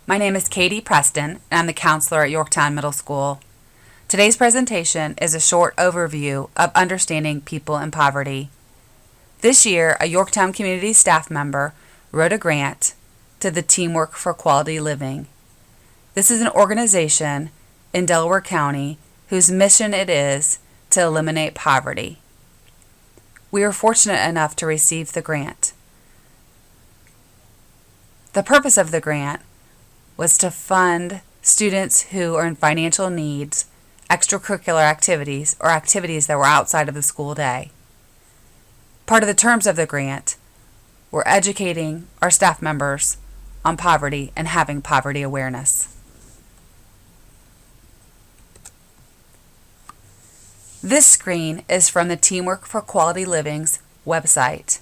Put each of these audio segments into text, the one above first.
My name is Katie Preston, and I'm the counselor at Yorktown Middle School. Today's presentation is a short overview of understanding people in poverty. This year, a Yorktown community staff member wrote a grant to the Teamwork for Quality Living. This is an organization in Delaware County whose mission it is to eliminate poverty. We were fortunate enough to receive the grant. The purpose of the grant was to fund students who are in financial needs, extracurricular activities, or activities that were outside of the school day. Part of the terms of the grant were educating our staff members on poverty and having poverty awareness. This screen is from the Teamwork for Quality Living's website.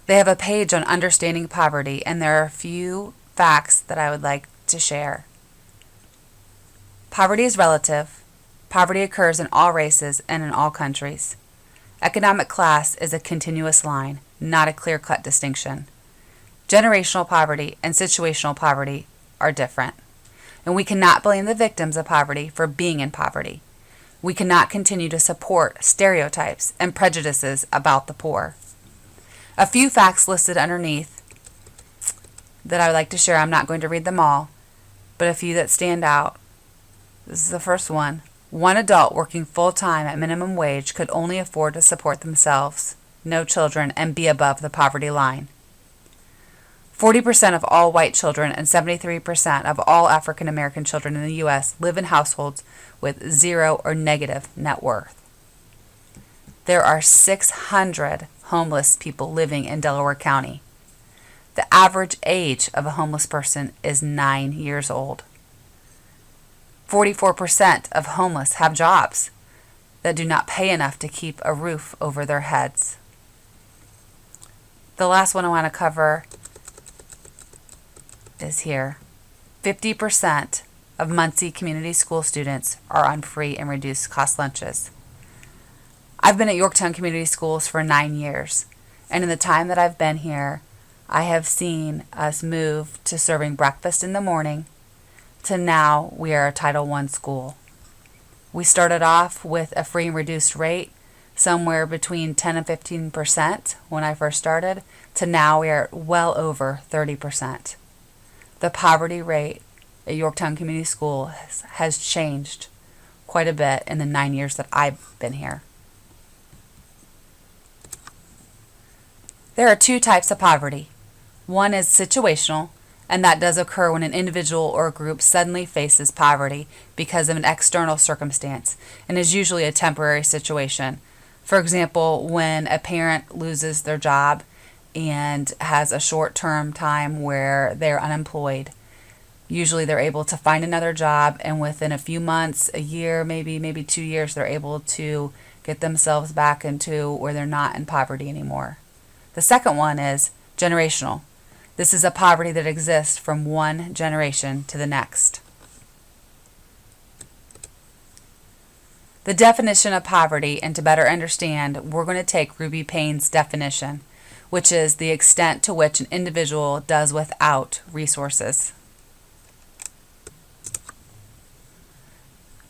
They have a page on understanding poverty, and there are a few facts that I would like to share. Poverty is relative. Poverty occurs in all races and in all countries. Economic class is a continuous line, not a clear-cut distinction. Generational poverty and situational poverty are different, and we cannot blame the victims of poverty for being in poverty. We cannot continue to support stereotypes and prejudices about the poor. A few facts listed underneath that I would like to share. I'm not going to read them all, but a few that stand out. This is the first one. One adult working full-time at minimum wage could only afford to support themselves, no children, and be above the poverty line. 40% of all white children and 73% of all African American children in the U.S. live in households with zero or negative net worth. There are 600 homeless people living in Delaware County. The average age of a homeless person is 9 years old. 44% of homeless have jobs that do not pay enough to keep a roof over their heads. The last one I want to cover is here. 50% of Muncie Community School students are on free and reduced cost lunches. I've been at Yorktown Community Schools for 9 years, and in the time that I've been here, I have seen us move to serving breakfast in the morning to now we are a Title I school. We started off with a free and reduced rate somewhere between 10 and 15% when I first started, to now we are well over 30%. The poverty rate at Yorktown Community School has changed quite a bit in the 9 years that I've been here. There are two types of poverty. One is situational, and that does occur when an individual or a group suddenly faces poverty because of an external circumstance, and is usually a temporary situation. For example, when a parent loses their job and has a short-term time where they're unemployed, usually they're able to find another job, and within a few months, a year, maybe 2 years, they're able to get themselves back into where they're not in poverty anymore. The second one is generational. This is a poverty that exists from one generation to the next. The definition of poverty, and to better understand, we're going to take Ruby Payne's definition, which is the extent to which an individual does without resources.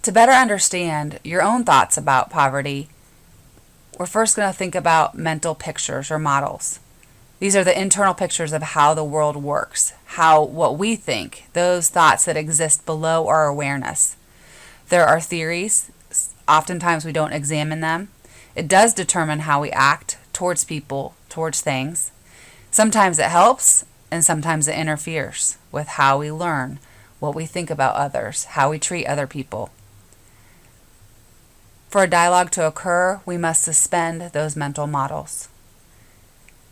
To better understand your own thoughts about poverty, we're first going to think about mental pictures or models. These are the internal pictures of how the world works, what we think, those thoughts that exist below our awareness. There are theories. Oftentimes we don't examine them. It does determine how we act towards people, towards things. Sometimes it helps, and sometimes it interferes with how we learn, what we think about others, how we treat other people. For a dialogue to occur, we must suspend those mental models.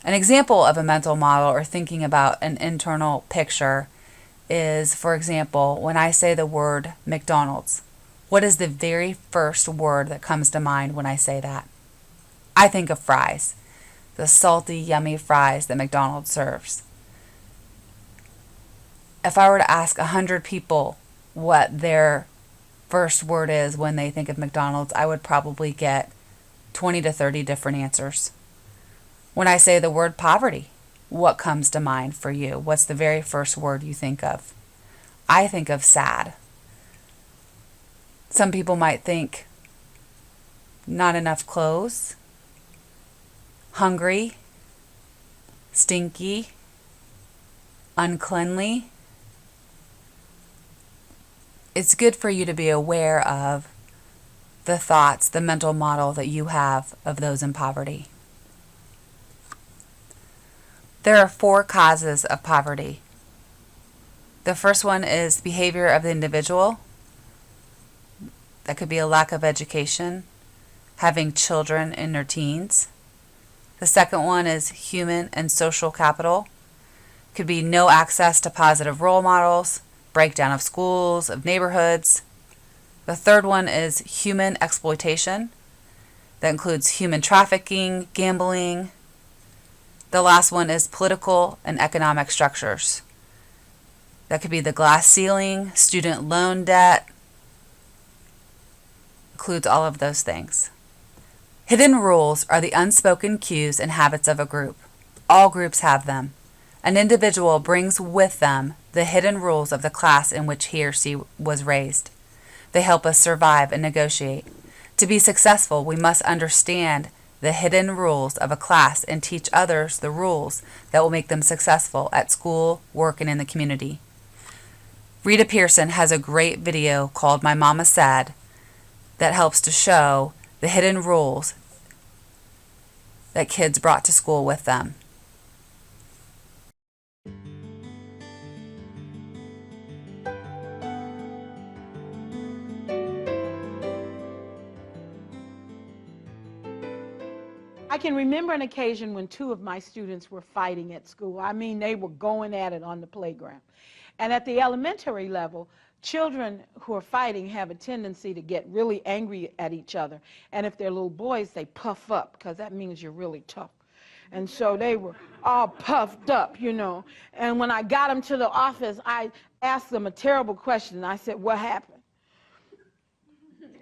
An example of a mental model or thinking about an internal picture is, for example, when I say the word McDonald's, what is the very first word that comes to mind when I say that? I think of fries, the salty, yummy fries that McDonald's serves. If I were to ask 100 people what their first word is when they think of McDonald's, I would probably get 20 to 30 different answers. When I say the word poverty, what comes to mind for you? What's the very first word you think of? I think of sad. Some people might think not enough clothes, hungry, stinky, uncleanly. It's good for you to be aware of the thoughts, the mental model that you have of those in poverty. There are 4 causes of poverty. The first one is behavior of the individual. That could be a lack of education, having children in their teens. The second one is human and social capital. Could be no access to positive role models, breakdown of schools, of neighborhoods. The third one is human exploitation. That includes human trafficking, gambling. The last one is political and economic structures. That could be the glass ceiling, student loan debt. Includes all of those things. Hidden rules are the unspoken cues and habits of a group. All groups have them. An individual brings with them the hidden rules of the class in which he or she was raised. They help us survive and negotiate. To be successful, we must understand the hidden rules of a class and teach others the rules that will make them successful at school, work, and in the community. Rita Pearson has a great video called My Mama Said that helps to show the hidden rules that kids brought to school with them. I can remember an occasion when 2 of my students were fighting at school. I mean, they were going at it on the playground. And at the elementary level, children who are fighting have a tendency to get really angry at each other. And if they're little boys, they puff up, because that means you're really tough. And so they were all puffed up, you know. And when I got them to the office, I asked them a terrible question. I said, "What happened?"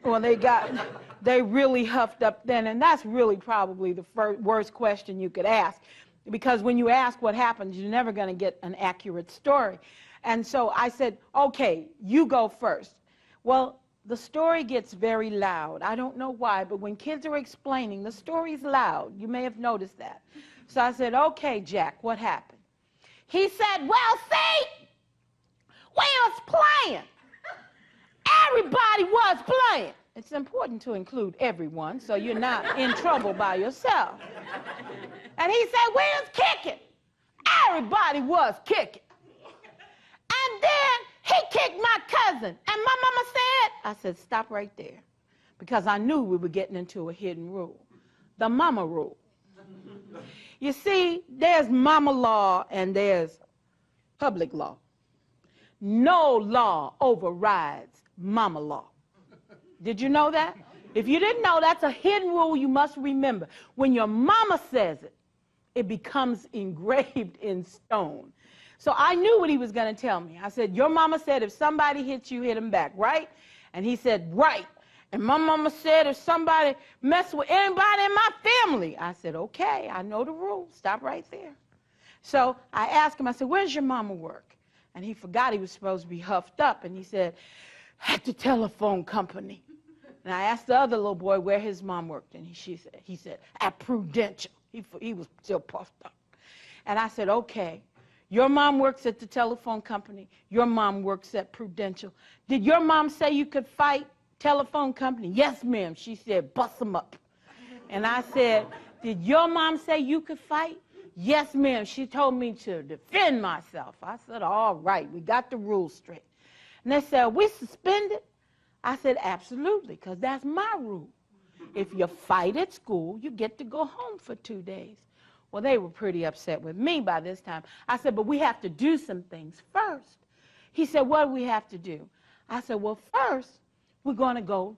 Well, they really huffed up then, and that's really probably the worst question you could ask, because when you ask what happened, you're never going to get an accurate story. And so I said, "Okay, you go first." Well, the story gets very loud. I don't know why, but when kids are explaining, the story's loud. You may have noticed that. So I said, "Okay, Jack, what happened?" He said, "Well, see, we was playing. Everybody was playing." It's important to include everyone so you're not in trouble by yourself. And he said, "We was kicking. Everybody was kicking. And then he kicked my cousin. And my mama said," I said, "Stop right there." Because I knew we were getting into a hidden rule. The mama rule. You see, there's mama law and there's public law. No law overrides mama law. Did you know that? If you didn't know, that's a hidden rule you must remember. When your mama says it, it becomes engraved in stone. So I knew what he was going to tell me. I said, "Your mama said if somebody hits you, hit them back, right?" And he said, "Right. And my mama said if somebody messed with anybody in my family." I said, "Okay, I know the rules. Stop right there." So I asked him, I said, "Where's your mama work?" And he forgot he was supposed to be huffed up. And he said, "At the telephone company." And I asked the other little boy where his mom worked. And he said, "At Prudential." He was still puffed up. And I said, "Okay, your mom works at the telephone company. Your mom works at Prudential. Did your mom say you could fight telephone company?" "Yes, ma'am." She said, "Bust them up." And I said, "Did your mom say you could fight?" "Yes, ma'am. She told me to defend myself." I said, "All right, we got the rules straight." And they said, "Are we suspended?" I said, "Absolutely, because that's my rule. If you fight at school, you get to go home for 2 days." Well, they were pretty upset with me by this time. I said, "But we have to do some things first." He said, "What do we have to do?" I said, "Well, first, we're going to go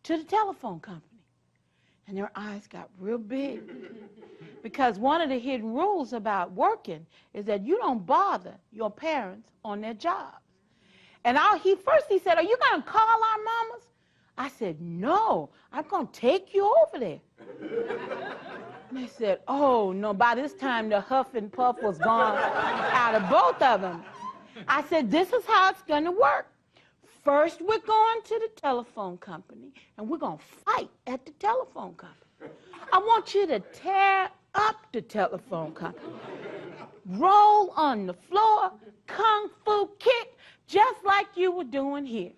to the telephone company." And their eyes got real big. Because one of the hidden rules about working is that you don't bother your parents on their jobs. And he said, "Are you going to call our mamas?" I said, "No, I'm going to take you over there." And they said, oh, no, by this time the huff and puff was gone out of both of them. I said, this is how it's going to work. First, we're going to the telephone company, and we're going to fight at the telephone company. I want you to tear up the telephone company. Roll on the floor, kung fu kick, just like you were doing here.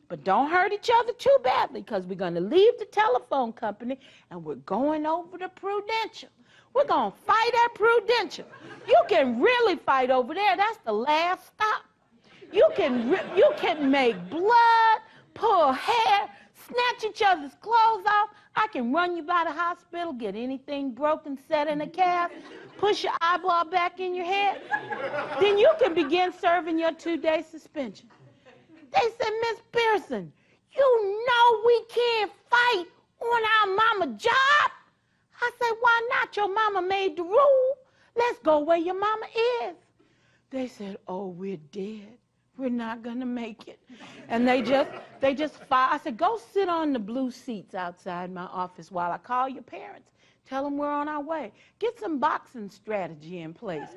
But don't hurt each other too badly, because we're going to leave the telephone company and we're going over to Prudential. We're going to fight at Prudential. You can really fight over there. That's the last stop. You can make blood, pull hair, snatch each other's clothes off. I can run you by the hospital, get anything broken, set in a cast, push your eyeball back in your head. Then you can begin serving your 2-day suspension. They said, Miss Pearson, you know we can't fight on our mama job. I said, why not? Your mama made the rule. Let's go where your mama is. They said, oh, we're dead. We're not going to make it. And they just fired. I said, go sit on the blue seats outside my office while I call your parents. Tell them we're on our way. Get some boxing strategy in place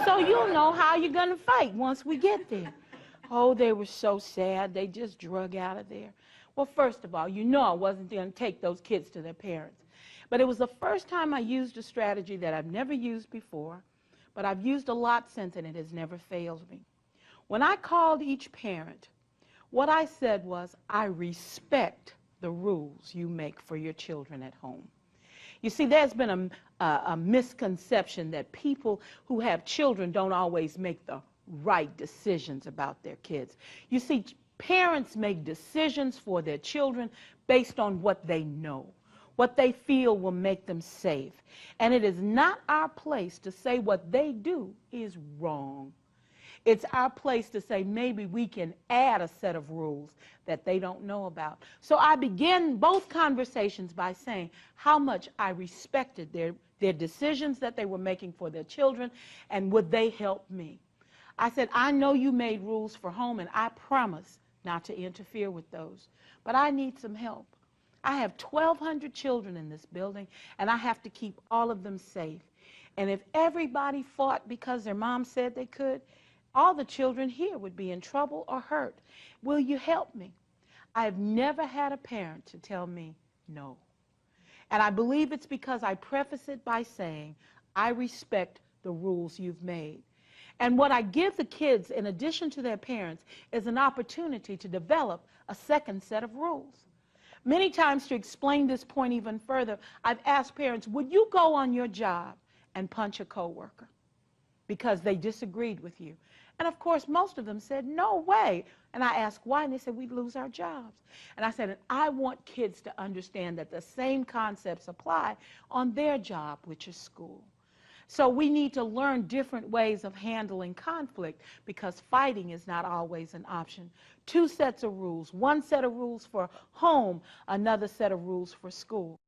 so you'll know how you're going to fight once we get there. Oh, they were so sad. They just drug out of there. Well, first of all, you know I wasn't going to take those kids to their parents. But it was the first time I used a strategy that I've never used before, but I've used a lot since, and it has never failed me. When I called each parent, what I said was, I respect the rules you make for your children at home. You see, there's been a misconception that people who have children don't always make the right decisions about their kids. You see, parents make decisions for their children based on what they know, what they feel will make them safe. And it is not our place to say what they do is wrong. It's our place to say maybe we can add a set of rules that they don't know about. So I began both conversations by saying how much I respected their decisions that they were making for their children, and would they help me. I said, I know you made rules for home, and I promise not to interfere with those, but I need some help. I have 1,200 children in this building, and I have to keep all of them safe. And if everybody fought because their mom said they could, all the children here would be in trouble or hurt. Will you help me? I've never had a parent to tell me no. And I believe it's because I preface it by saying, I respect the rules you've made. And what I give the kids, in addition to their parents, is an opportunity to develop a second set of rules. Many times, to explain this point even further, I've asked parents, would you go on your job and punch a coworker because they disagreed with you? And of course, most of them said, no way. And I asked why, and they said, we'd lose our jobs. And I said, and I want kids to understand that the same concepts apply on their job, which is school. So we need to learn different ways of handling conflict, because fighting is not always an option. 2 sets of rules, 1 set of rules for home, another set of rules for school.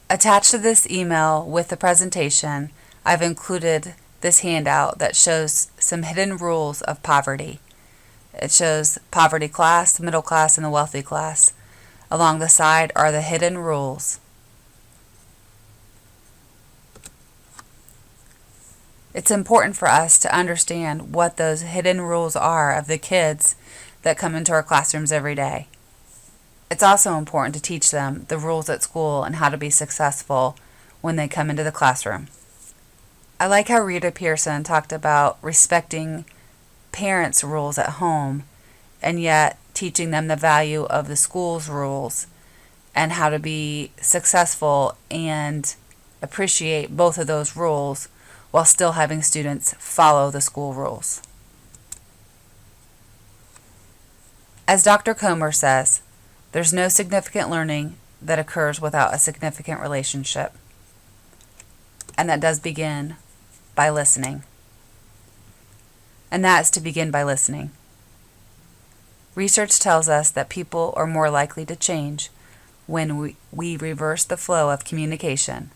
Attached to this email with the presentation, I've included this handout that shows some hidden rules of poverty. It shows poverty class, the middle class, and the wealthy class. Along the side are the hidden rules. It's important for us to understand what those hidden rules are of the kids that come into our classrooms every day. It's also important to teach them the rules at school and how to be successful when they come into the classroom. I like how Rita Pearson talked about respecting parents' rules at home and yet teaching them the value of the school's rules and how to be successful and appreciate both of those rules while still having students follow the school rules. As Dr. Comer says, there's no significant learning that occurs without a significant relationship. And that does begin by listening. And that is to begin by listening. Research tells us that people are more likely to change when we reverse the flow of communication,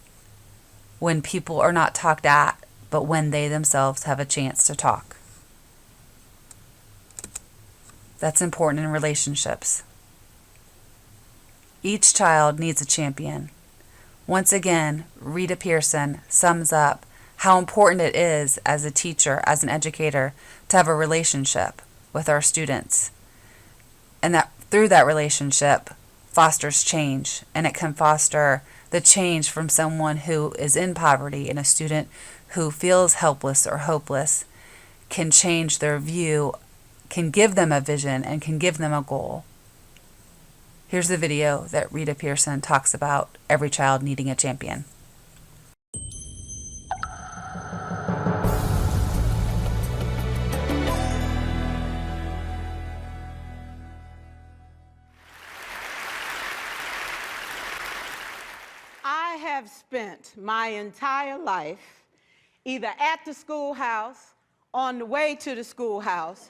when people are not talked at, but when they themselves have a chance to talk. That's important in relationships. Each child needs a champion. Once again, Rita Pierson sums up how important it is as a teacher, as an educator, to have a relationship with our students. And that through that relationship fosters change, and it can foster the change from someone who is in poverty, and a student who feels helpless or hopeless can change their view, can give them a vision, and can give them a goal. Here's the video that Rita Pierson talks about every child needing a champion. I have spent my entire life either at the schoolhouse, on the way to the schoolhouse,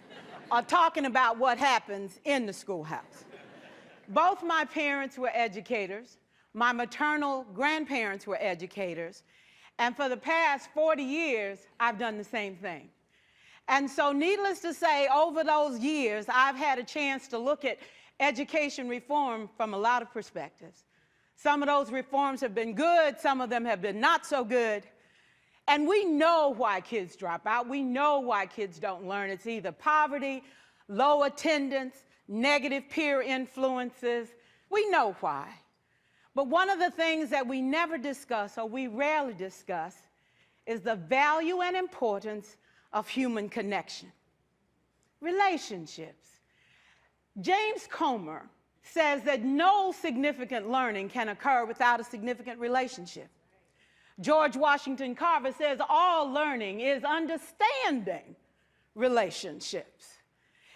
or talking about what happens in the schoolhouse. Both my parents were educators. My maternal grandparents were educators. And for the past 40 years, I've done the same thing. And so needless to say, over those years, I've had a chance to look at education reform from a lot of perspectives. Some of those reforms have been good, some of them have been not so good. And we know why kids drop out. We know why kids don't learn. It's either poverty, low attendance, negative peer influences. We know why. But one of the things that we never discuss, or we rarely discuss, is the value and importance of human connection. Relationships. James Comer says that no significant learning can occur without a significant relationship. George Washington Carver says all learning is understanding relationships.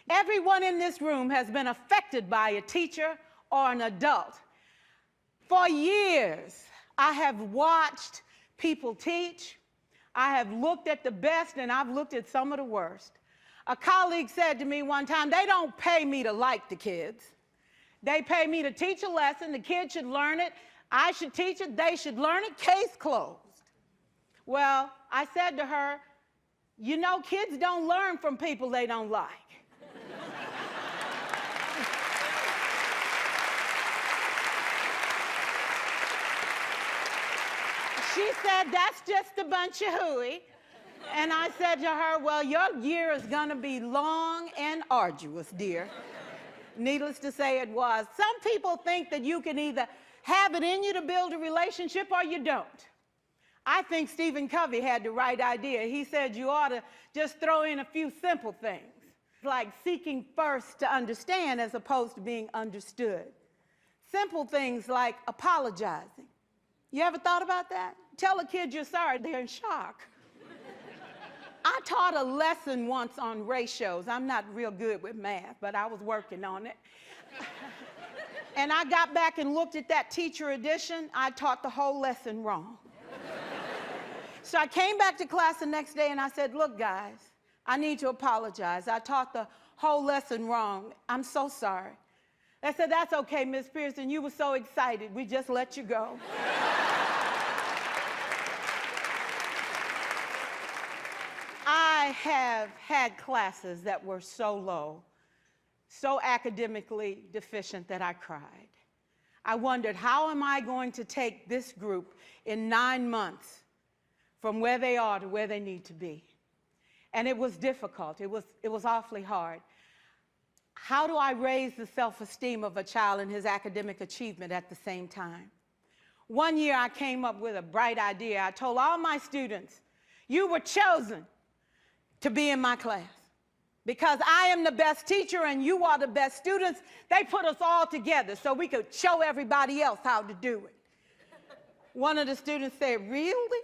Everyone in this room has been affected by a teacher or an adult. For years, I have watched people teach. I have looked at the best, and I've looked at some of the worst. A colleague said to me one time, they don't pay me to like the kids. They pay me to teach a lesson. The kids should learn it. I should teach it. They should learn it. Case closed. Well, I said to her, you know, kids don't learn from people they don't like. She said, that's just a bunch of hooey. And I said to her, well, your year is going to be long and arduous, dear. Needless to say, it was. Some people think that you can either have it in you to build a relationship or you don't. I think Stephen Covey had the right idea. He said you ought to just throw in a few simple things, like seeking first to understand as opposed to being understood. Simple things like apologizing. You ever thought about that? Tell a kid you're sorry, they're in shock. I taught a lesson once on ratios. I'm not real good with math, but I was working on it. And I got back and looked at that teacher edition. I taught the whole lesson wrong. So I came back to class the next day and I said, look, guys, I need to apologize. I taught the whole lesson wrong. I'm so sorry. They said, that's okay, Miss Pierson. You were so excited. We just let you go. I have had classes that were so low, so academically deficient that I cried. I wondered, how am I going to take this group in 9 months from where they are to where they need to be? And it was difficult. It was awfully hard. How do I raise the self-esteem of a child and his academic achievement at the same time? One year I came up with a bright idea. I told all my students, you were chosen to be in my class. Because I am the best teacher and you are the best students, they put us all together so we could show everybody else how to do it. One of the students said, really?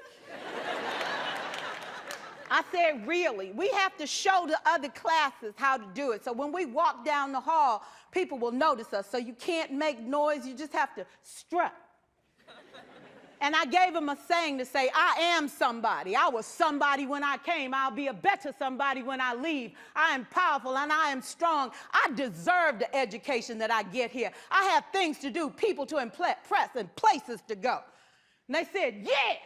I said, really? We have to show the other classes how to do it. So when we walk down the hall, people will notice us. So you can't make noise, you just have to strut. And I gave him a saying to say, I am somebody. I was somebody when I came. I'll be a better somebody when I leave. I am powerful and I am strong. I deserve the education that I get here. I have things to do, people to impress, and places to go. And they said, yeah.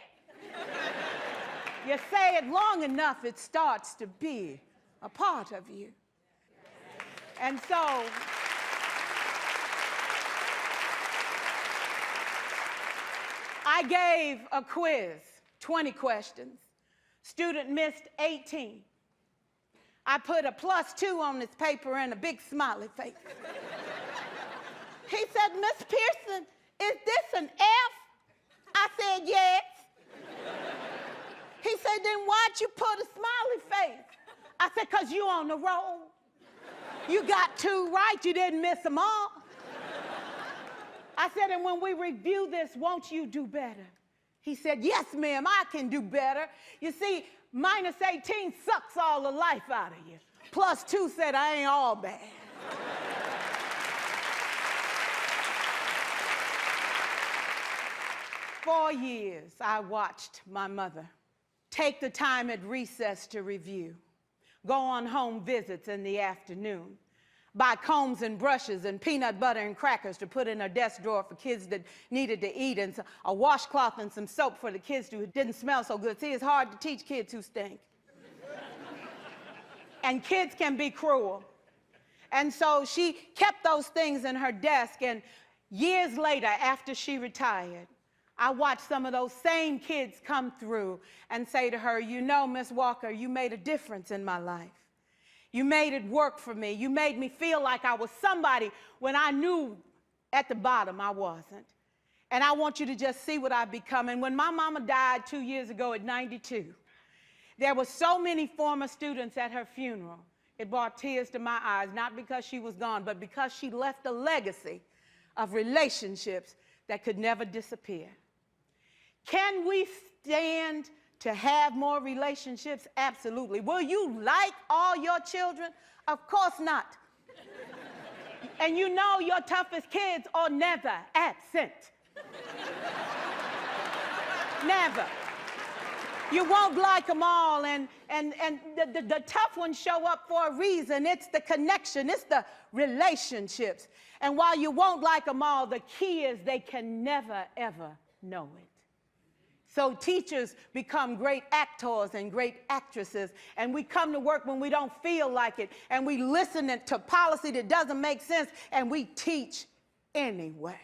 You say it long enough, it starts to be a part of you. And so I gave a quiz, 20 questions. Student missed 18. I put a +2 on this paper and a big smiley face. He said, Miss Pearson, is this an F? I said, yes. He said, then why'd you put a smiley face? I said, because you on the roll. You got 2 right, you didn't miss them all. I said, and when we review this, won't you do better? He said, yes, ma'am, I can do better. You see, -18 sucks all the life out of you. +2 said, I ain't all bad. For years, I watched my mother take the time at recess to review, go on home visits in the afternoon, buy combs and brushes and peanut butter and crackers to put in her desk drawer for kids that needed to eat, and a washcloth and some soap for the kids who didn't smell so good. See, it's hard to teach kids who stink. And kids can be cruel. And so she kept those things in her desk, and years later, after she retired, I watched some of those same kids come through and say to her, you know, Miss Walker, you made a difference in my life. You made it work for me. You made me feel like I was somebody when I knew at the bottom I wasn't. And I want you to just see what I've become. And when my mama died 2 years ago at 92, there were so many former students at her funeral. It brought tears to my eyes, not because she was gone, but because she left a legacy of relationships that could never disappear. Can we stand to have more relationships? Absolutely. Will you like all your children? Of course not. And you know your toughest kids are never absent. Never. You won't like them all, and the tough ones show up for a reason. It's the connection, it's the relationships. And while you won't like them all, the key is they can never, ever know it. So teachers become great actors and great actresses, and we come to work when we don't feel like it, and we listen to policy that doesn't make sense, and we teach anyway.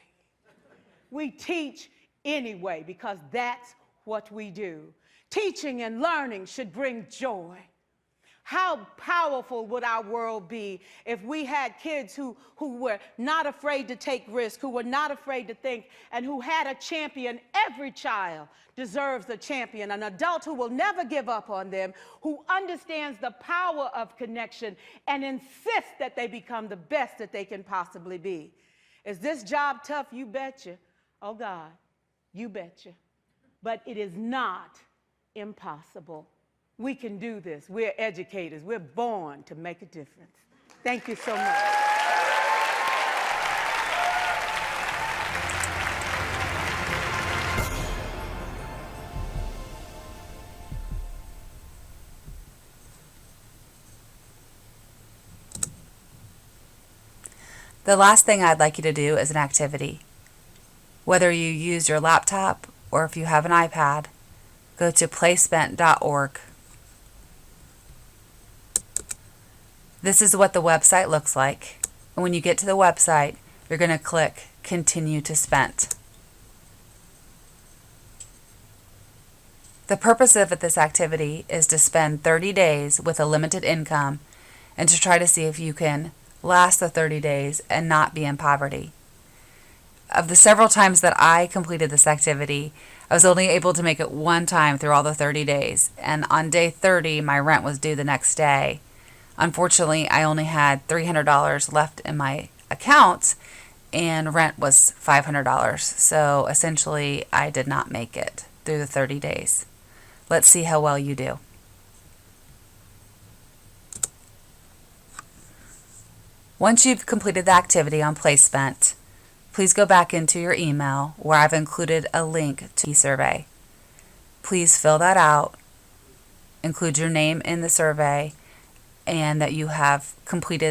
We teach anyway because that's what we do. Teaching and learning should bring joy. How powerful would our world be if we had kids who were not afraid to take risks, who were not afraid to think, and who had a champion? Every child deserves a champion, an adult who will never give up on them, who understands the power of connection and insists that they become the best that they can possibly be. Is this job tough? You betcha. Oh God, you betcha. But it is not impossible. We can do this. We're educators. We're born to make a difference. Thank you so much. The last thing I'd like you to do is an activity. Whether you use your laptop or if you have an iPad, go to playspent.org. This is what the website looks like. And when you get to the website, you're going to click Continue to Spent. The purpose of this activity is to spend 30 days with a limited income and to try to see if you can last the 30 days and not be in poverty. Of the several times that I completed this activity, I was only able to make it one time through all the 30 days. And on day 30, my rent was due the next day. Unfortunately, I only had $300 left in my account and rent was $500. So essentially, I did not make it through the 30 days. Let's see how well you do. Once you've completed the activity on PlaySpent, please go back into your email where I've included a link to the survey. Please fill that out, include your name in the survey, and that you have completed